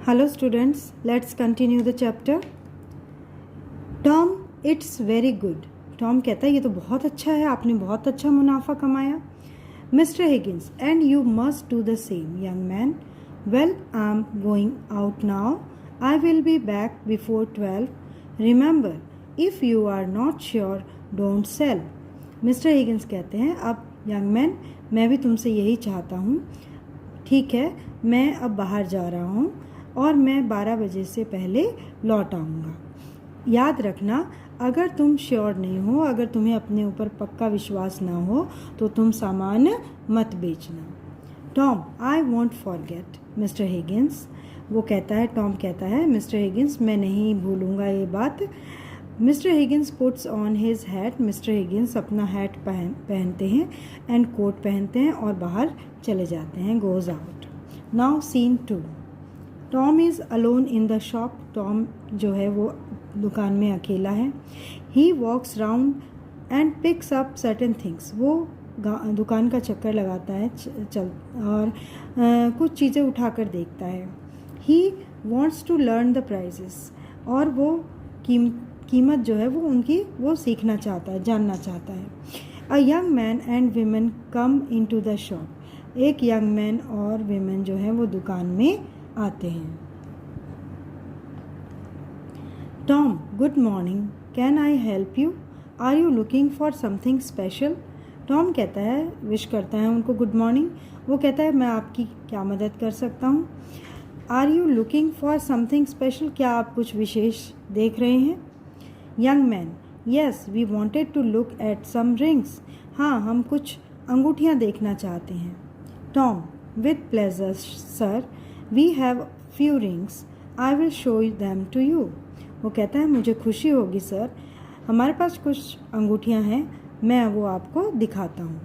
Hello students, let's continue the chapter. Tom, it's very good. Tom कहता है ये तो बहुत अच्छा है, आपने बहुत अच्छा मुनाफा कमाया. Mr. Higgins, and you must do the same, young man. Well, I'm going out now. I will be back before 12. Remember, if you are not sure, don't sell. Mr. Higgins कहते हैं अब young man, मैं भी तुमसे यही चाहता हूँ. ठीक है, मैं अब बाहर जा रहा हूँ और मैं 12 बजे से पहले लौट आऊँगा. याद रखना, अगर तुम श्योर नहीं हो, अगर तुम्हें अपने ऊपर पक्का विश्वास ना हो तो तुम सामान मत बेचना. Tom, I want forget. Mister Higgins, वो कहता है, टॉम कहता है, मिस्टर हिगिंस मैं नहीं भूलूँगा ये बात. Mister Higgins puts on his hat. Mister Higgins अपना हैट पहनते हैं एंड कोट पहनते हैं और बाहर चले जाते हैं. Goes out. Now scene 2. Tom is alone in the shop. Tom जो है वो दुकान में अकेला है. He walks round and picks up certain things. वो दुकान का चक्कर लगाता है और कुछ चीज़ें उठाकर देखता है. He wants to learn the prices. और वो कीमत जो है वो उनकी वो सीखना चाहता है, जानना चाहता है. A young man and women come in to the shop. एक यंग मैन और वीमेन जो है वो दुकान में आते हैं. Tom, good morning, can I help you? Are you looking for something special? Tom कहता है, विश करता है उनको गुड मॉर्निंग. वो कहता है मैं आपकी क्या मदद कर सकता हूँ? Are you looking for something special? क्या आप कुछ विशेष देख रहे हैं? Young man, yes, we wanted to look at some rings. हाँ, हम कुछ अंगूठियाँ देखना चाहते हैं. Tom, with pleasure sir, we have few rings. I will show them to you. वो कहता है मुझे खुशी होगी सर, हमारे पास कुछ अंगूठियाँ हैं, मैं वो आपको दिखाता हूँ.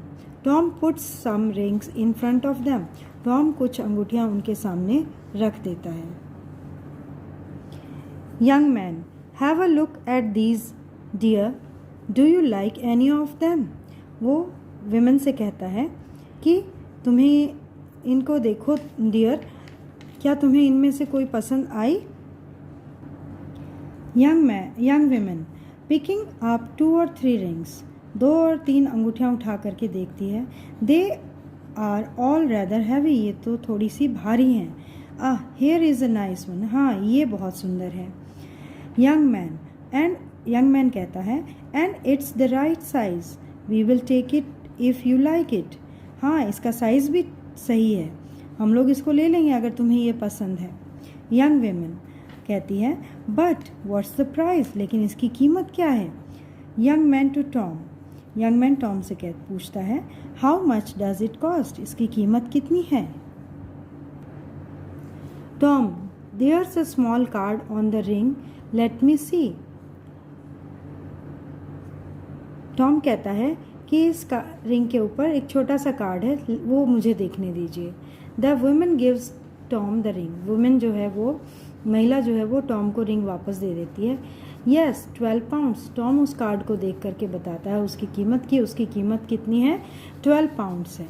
Tom puts some rings in front of them. Tom कुछ अंगूठियाँ उनके सामने रख देता है. Young man, have a look at these dear, do you like any of them? वो विमेन से कहता है कि तुम्हें इनको देखो डियर, क्या तुम्हें इनमें से कोई पसंद आई? Young women, picking up 2 or 3 rings. 2 और 3 अंगूठियाँ उठा करके देखती है. They are all rather heavy. ये तो थोड़ी सी भारी हैं. Here is a nice one. हाँ, ये बहुत सुंदर है. यंग मैन कहता है, and it's the right size, we will take it if you like it. हाँ, इसका साइज़ भी सही है, हम लोग इसको ले लेंगे अगर तुम्हें ये पसंद है. यंग वेमेन कहती है, बट व्हाट्स द प्राइस? लेकिन इसकी कीमत क्या है? Young man to Tom. Young man Tom से पूछता है, how much does it cost? इसकी कीमत कितनी है? Tom, there's a small card on the ring, let me see. Tom कहता है कि इस रिंग के ऊपर एक छोटा सा कार्ड है, वो मुझे देखने दीजिए. The women gives Tom the ring. Women जो है वो महिला जो है वो टॉम को रिंग वापस दे देती है. Yes, 12 pounds. टॉम उस कार्ड को देख करके बताता है उसकी कीमत की. उसकी कीमत कितनी है? 12 पाउंड्स है.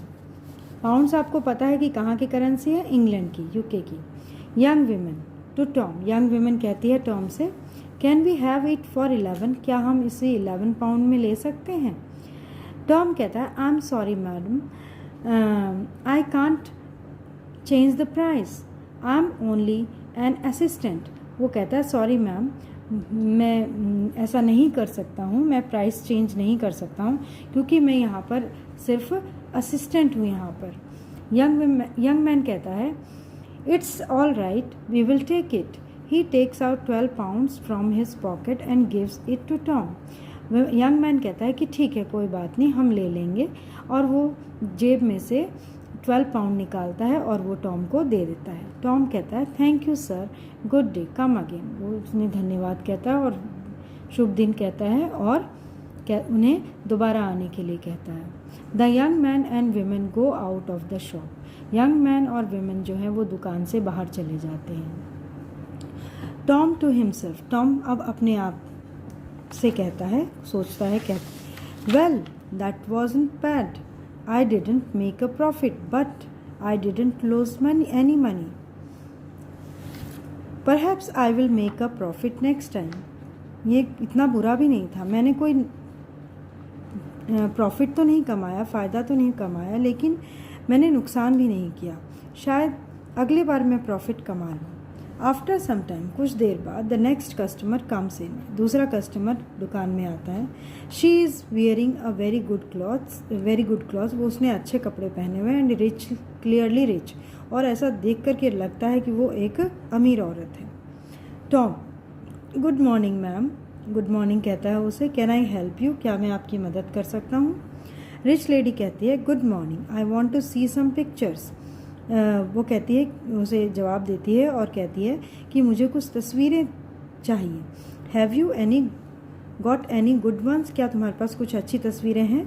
पाउंड्स आपको पता है कि कहाँ की करेंसी है? इंग्लैंड की, यूके की. Young women to Tom. Young women कहती है टॉम से, can we have it for 11? क्या हम इसे 11 पाउंड में ले सकते हैं? टॉम कहता है, I am sorry madam, I can't change the price, I am only an assistant. वो कहता है, सॉरी मैम, मैं ऐसा नहीं कर सकता हूँ, मैं प्राइस चेंज नहीं कर सकता हूँ क्योंकि मैं यहाँ पर सिर्फ असिस्टेंट हूँ यहाँ पर. यंग मैन कहता है, it's all right, we will take it. He takes out 12 pounds from his pocket and gives it to Tom. Young man कहता है कि ठीक है, कोई बात नहीं, हम ले लेंगे. और वो जेब में से 12 पाउंड निकालता है और वो टॉम को दे देता है. टॉम कहता है, thank you sir, good day, come again. वो उसने धन्यवाद कहता है और शुभ दिन कहता है और उन्हें दोबारा आने के लिए कहता है. The young man and women go out of the shop. Young man और वीमेन जो है वो दुकान से बाहर चले जाते हैं. Tom to himself. टॉम अब अपने आप से कहता है, सोचता है, well that wasn't bad. I didn't make a profit, but I didn't lose any money. Perhaps I will make a profit next time. ये इतना बुरा भी नहीं था, मैंने कोई प्रॉफिट तो नहीं कमाया, फ़ायदा तो नहीं कमाया, लेकिन मैंने नुकसान भी नहीं किया। शायद अगली बार मैं प्रॉफिट कमा लूँ। आफ्टर सम टाइम, कुछ देर बाद, the next customer comes in, दूसरा कस्टमर दुकान में आता है। She is wearing a very good clothes, वो उसने अच्छे कपड़े पहने हुए एंड रिच, क्लियरली रिच, और ऐसा देख कर के लगता है कि वो एक अमीर औरत है। Tom, good morning ma'am, good morning कहता है उसे। कैन आई हेल्प यू, क्या मैं आपकी मदद कर सकता हूँ? रिच लेडी कहती है, good morning, I want to see some pictures. वो कहती है, उसे जवाब देती है और कहती है कि मुझे कुछ तस्वीरें चाहिए। Have you got any good ones, क्या तुम्हारे पास कुछ अच्छी तस्वीरें हैं?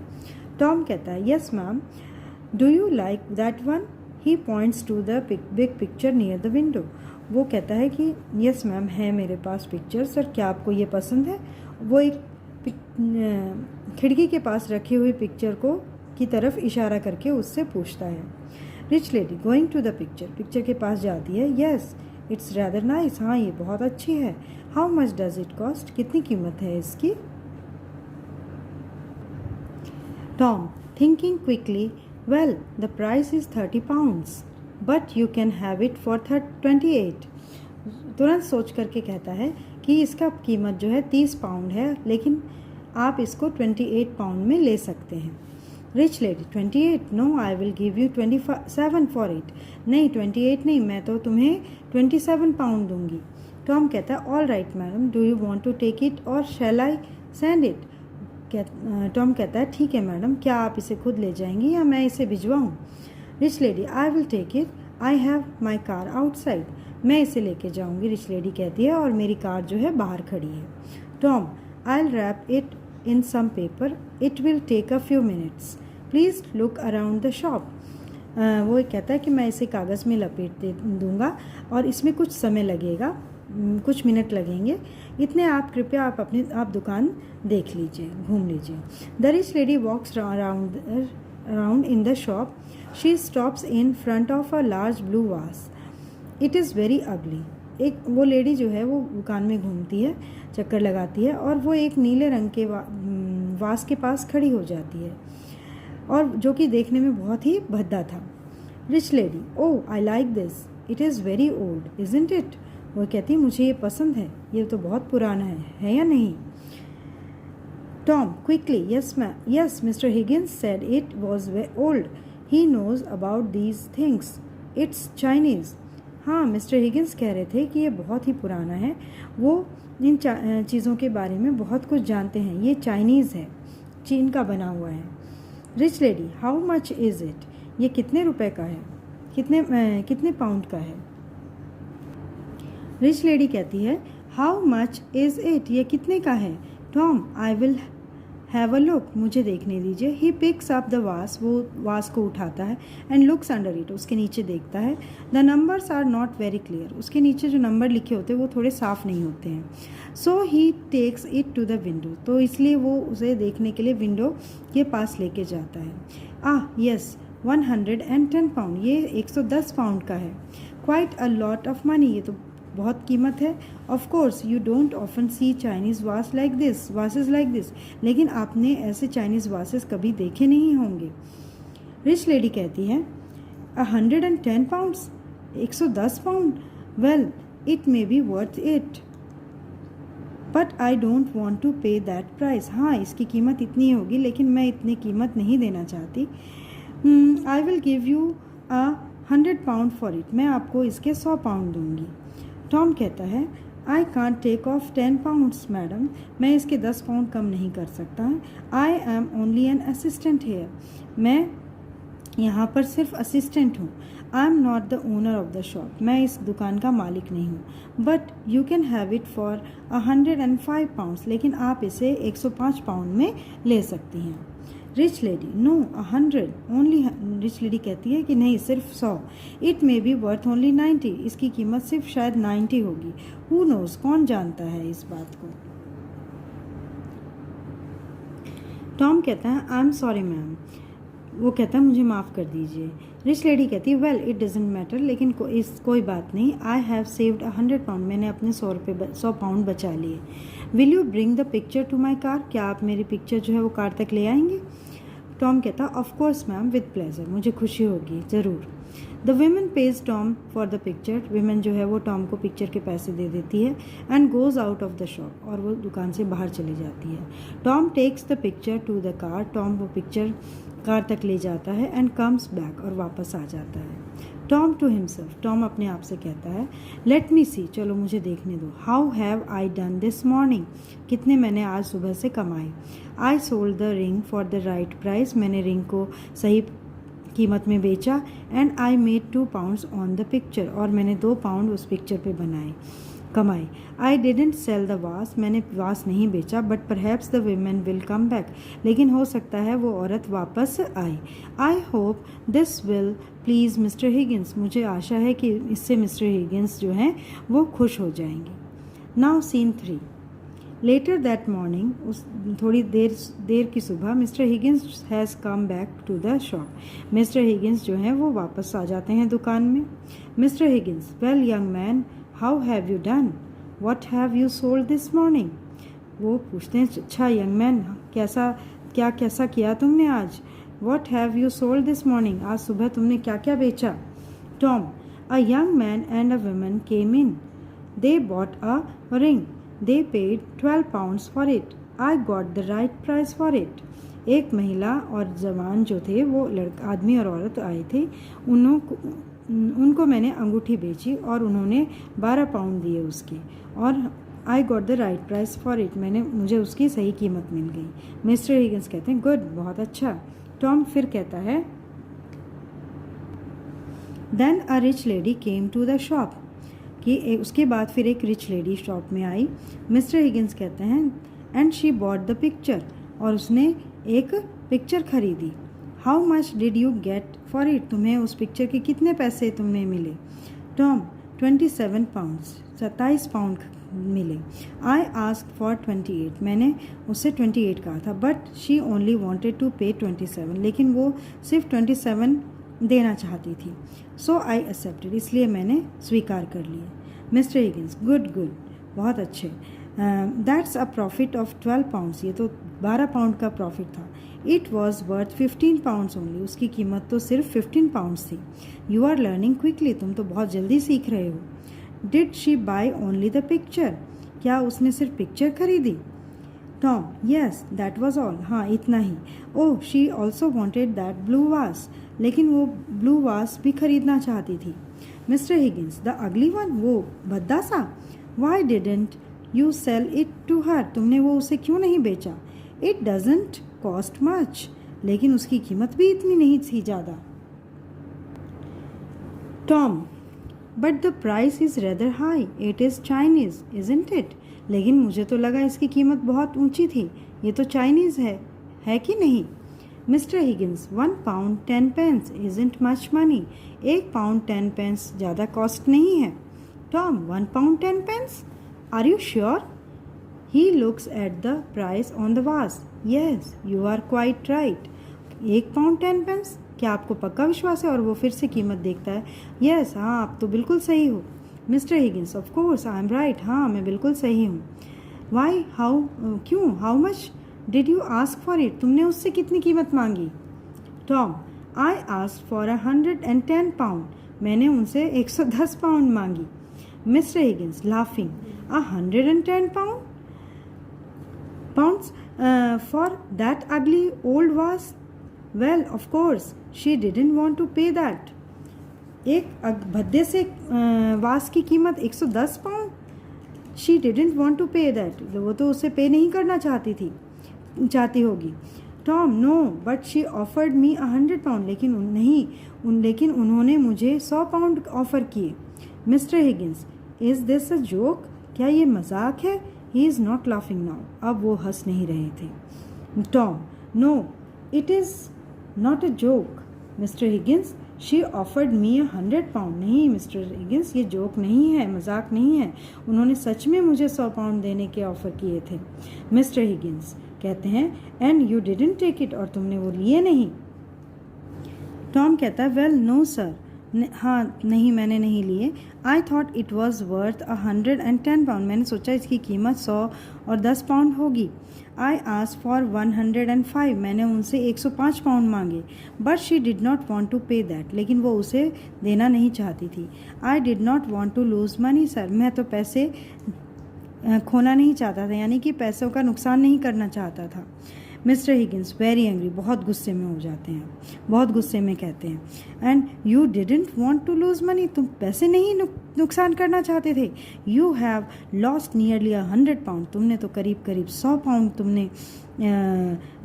टॉम कहता है, yes ma'am, do you like that one? He points to the big picture near the window. वो कहता है कि यस मैम, है मेरे पास पिक्चर, सर क्या आपको ये पसंद है? वो एक खिड़की के पास रखी हुई पिक्चर की तरफ इशारा करके उससे पूछता है। Rich lady going to the picture के पास जाती है। यस इट्स रैदर नाइस, हाँ ये बहुत अच्छी है। How much does it cost, कितनी कीमत है इसकी? Tom thinking quickly, well the price is 30 pounds, but you can have it for 28। तुरंत सोच करके कहता है कि इसका कीमत जो है 30 पाउंड है, लेकिन आप इसको 28 पाउंड में ले सकते हैं। Rich lady, 28? No, I will give you 27 for it. नहीं 28 नहीं, मैं तो तुम्हें 27 पाउंड दूंगी। टॉम कहता है, all right madam, do you want to take it or shall I send it? Tom कहता है, ठीक है मैडम, क्या आप इसे खुद ले जाएंगी या मैं इसे भिजवाऊँ? Rich lady, I will take it, I have my car outside. मैं इसे लेके जाऊंगी, रिच लेडी कहती है, और मेरी कार जो है बाहर खड़ी है। Tom, I will wrap it in some paper, it will take a few minutes, please look around the shop. वो कहता है कि मैं इसे कागज़ में लपेट दूंगा और इसमें कुछ समय लगेगा, कुछ मिनट लगेंगे, इतने आप कृपया आप दुकान देख लीजिए, घूम लीजिए। The rich lady walks around in the shop, she stops in front of a large blue vase, it is very ugly. वो लेडी जो है वो दुकान में घूमती है, चक्कर लगाती है, और वो एक नीले रंग के वास के पास खड़ी हो जाती है, और जो कि देखने में बहुत ही भद्दा था। Rich lady, oh I like this, it is very old isn't it? वो कहती है, मुझे ये पसंद है, ये तो बहुत पुराना है या नहीं? Tom quickly, yes mister Higgins said it was old, he knows about these things, it's Chinese. हाँ, मिस्टर हिगिंस कह रहे थे कि ये बहुत ही पुराना है, वो इन चीज़ों के बारे में बहुत कुछ जानते हैं, ये चाइनीज़ है, चीन का बना हुआ है। Rich lady, how much is it, ये कितने रुपए का है, कितने पाउंड का है? रिच लेडी कहती है, हाउ मच इज़ इट, ये कितने का है? Tom, I will have a look, मुझे देखने दीजिए। ही पिक्स अप द वास, वो वास को उठाता है, एंड लुक्स अंडर इट, उसके नीचे देखता है। The numbers are not very clear, उसके नीचे जो नंबर लिखे होते हैं वो थोड़े साफ नहीं होते हैं। So he takes it to the window, तो इसलिए वो उसे देखने के लिए विंडो के पास लेके जाता है। यस 110 पाउंड, ये 110 पाउंड का है। Quite a lot of money, ये तो बहुत कीमत है। Of course you don't often see Chinese vases like this, लेकिन आपने ऐसे चाइनीज़ वासेस कभी देखे नहीं होंगे। रिच लेडी कहती है, 110 pounds, 110 pound, well it may be worth it, but I don't want to pay that price. हाँ, इसकी कीमत इतनी होगी, लेकिन मैं इतनी कीमत नहीं देना चाहती। I will give you 100 pound for it, मैं आपको इसके 100 पाउंड दूंगी। टॉम कहता है, I can't take off 10 pounds madam, मैं इसके 10 पाउंड कम नहीं कर सकता। I am only an assistant here, मैं यहाँ पर सिर्फ असिस्टेंट हूँ। I am not the owner of the shop, मैं इस दुकान का मालिक नहीं हूँ। But you can have it for 105 pounds, लेकिन आप इसे 105 पाउंड में ले सकती हैं। Rich lady, no 100 only, rich lady कहती है कि नहीं, सिर्फ 100। It may be worth only 90, इसकी कीमत सिर्फ शायद 90 होगी। हु नोज, कौन जानता है इस बात को? टॉम कहता है, आई एम सॉरी मैम, वो कहता है मुझे माफ़ कर दीजिए। रिच लेडी कहती है वेल इट डजेंट मैटर, लेकिन कोई बात नहीं, आई हैव सेव्ड 100 पाउंड, मैंने अपने 100 पाउंड बचा लिए। Will you bring the picture to my car, क्या आप मेरी पिक्चर जो है वो कार तक ले आएंगे? टॉम कहता of course ma'am with pleasure, मुझे खुशी होगी, ज़रूर। The women page Tom for the picture, women जो है वो टॉम को पिक्चर के पैसे दे देती है and goes out of the shop, और वो दुकान से बाहर चली जाती है। Tom takes the picture to the car, Tom वो पिक्चर कार तक ले जाता है एंड कम्स बैक, और वापस आ जाता है। टॉम टू हिमसेल्फ, टॉम अपने आप से कहता है लेट मी सी, चलो मुझे देखने दो। How have I done this morning, कितने मैंने आज सुबह से कमाए। I sold the ring for the right price, मैंने रिंग को सही कीमत में बेचा। And I made 2 pounds on the picture, और मैंने 2 पाउंड उस पिक्चर पे कमाए। आई डिडेंट सेल द वास, मैंने वास नहीं बेचा, but perhaps the women will come back, लेकिन हो सकता है वो औरत वापस आए। I hope this will please mister Higgins, मुझे आशा है कि इससे मिस्टर हिगिंस जो हैं वो खुश हो जाएंगे। Now scene 3। Later that morning, उस थोड़ी देर की सुबह, mister Higgins has come back to the shop, mister Higgins जो हैं वो वापस आ जाते हैं दुकान में। Mister Higgins well young man how have you done, what have you sold this morning, वो पूछते हैं अच्छा यंग मैन कैसा किया तुमने आज। What have you sold this morning, आज सुबह तुमने क्या क्या बेचा। Tom a young man and a woman came in, they bought a ring, they paid 12 pounds for it, I got the right price for it. एक महिला और जवान जो थे, वो आदमी और औरत आए थे, उनको मैंने अंगूठी बेची और उन्होंने 12 पाउंड दिए उसके, और I got the right price for it, मुझे उसकी सही कीमत मिल गई। मिस्टर हिगिंस कहते हैं गुड, बहुत अच्छा। टॉम फिर कहता है then a rich lady came to the shop, कि उसके बाद फिर एक रिच लेडी शॉप में आई। मिस्टर हिगिंस कहते हैं and she bought the picture, और उसने एक पिक्चर खरीदी। How much did you get for it, तुम्हें उस पिक्चर के कितने पैसे तुम्हें मिले। टॉम 27 पाउंड्स, 27 पाउंड मिले। आई आस्क फॉर 28, मैंने उससे 28 कहा था, but she only wanted to pay 27, लेकिन वो सिर्फ 27 देना चाहती थी। सो आई एक्सेप्टेड, इसलिए मैंने स्वीकार कर लिया। मिस्टर हिगिंस गुड, बहुत अच्छे। That's a profit of 12 pounds, ये तो 12 पाउंड का प्रॉफिट था। It was worth 15 pounds only, उसकी कीमत तो सिर्फ 15 पाउंड्स थी। यू आर लर्निंग क्विकली, तुम तो बहुत जल्दी सीख रहे हो। Did she buy only the picture, क्या उसने सिर्फ पिक्चर खरीदी। Tom yes that was all, हाँ इतना ही। Oh she also wanted that blue vase, लेकिन वो ब्लू वास भी खरीदना चाहती थी। Mr Higgins the ugly one, वो भद्दा सा। Why didn't you sell it to her, तुमने वो उसे क्यों नहीं बेचा। इट डजेंट कॉस्ट मच, लेकिन उसकी कीमत भी इतनी नहीं थी ज़्यादा। Tom but the price is rather high, it is Chinese isn't it, लेकिन मुझे तो लगा इसकी कीमत बहुत ऊंची थी, ये तो चाइनीज़ है कि नहीं। Mister Higgins 1 pound 10 pence isn't much money, 1 pound 10 pence ज़्यादा कॉस्ट नहीं है। Tom 1 pound 10 pence, are you sure. He looks at the price on the vase, yes you are quite right. 1 pound 10 pence, क्या आपको पक्का विश्वास है। और वो फिर से कीमत देखता है, येस हाँ आप तो बिल्कुल सही हो। Mister Higgins of course I am right, हाँ मैं बिल्कुल सही हूँ। वाई हाउ, क्यों, how much did you ask for it, तुमने उससे कितनी कीमत मांगी। Tom I ask for 110 pound, मैंने उनसे 110 पाउंड मांगी। Mister Higgins laughing 110 pounds for that ugly old vase, well of course she didn't want to pay that, एक भद्दे से वास की कीमत 110 pound, she didn't want to pay that, वो तो उसे पे नहीं करना चाहती होगी। Tom no but she offered me 100 pound, लेकिन उन्होंने मुझे 100 पाउंड ऑफर किए। Mister Higgins is this a joke, क्या ये मजाक है। He is not laughing now, अब वो हंस नहीं रहे थे। Tom no it is not a joke mister Higgins, she offered me 100 pound, नहीं मिस्टर हिगिंस ये जोक नहीं है, मजाक नहीं है, उन्होंने सच में मुझे 100 पाउंड देने के ऑफ़र किए थे। मिस्टर हिगिंस कहते हैं and you didn't take it, और तुमने वो लिए नहीं। टॉम कहता है वेल नो सर, हाँ नहीं मैंने नहीं लिए। I thought it was worth 110 pound, मैंने सोचा इसकी कीमत 110 पाउंड होगी। आई आस्क फॉर 105, मैंने उनसे 105 पाउंड मांगे। But she did not want to pay that, लेकिन वो उसे देना नहीं चाहती थी। I did not want to lose money sir, मैं तो पैसे खोना नहीं चाहता था, यानी कि पैसों का नुकसान नहीं करना चाहता था। मिस्टर हिगिंस वेरी एंग्री, बहुत गुस्से में हो जाते हैं, बहुत गुस्से में कहते हैं, and you didn't want to lose money, तुम पैसे नहीं नुकसान करना चाहते थे। You have lost nearly 100 pound, तुमने तो करीब करीब 100 पाउंड तुमने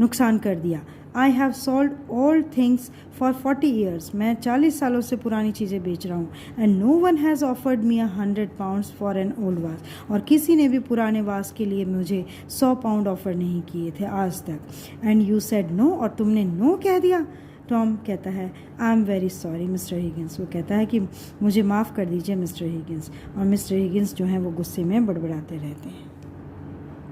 नुकसान कर दिया। I have sold all things for 40 years, मैं 40 सालों से पुरानी चीज़ें बेच रहा हूँ। And no one has offered me 100 pounds for an old vase, और किसी ने भी पुराने वास के लिए मुझे 100 पाउंड ऑफ़र नहीं किए थे आज तक। एंड यू सेड नो, और तुमने नो कह दिया। टॉम कहता है I am very sorry mister Higgins, वो कहता है कि मुझे माफ़ कर दीजिए मिस्टर हिगिंस, और मिस्टर हिगिंस जो हैं वो गुस्से में बड़बड़ाते रहते हैं।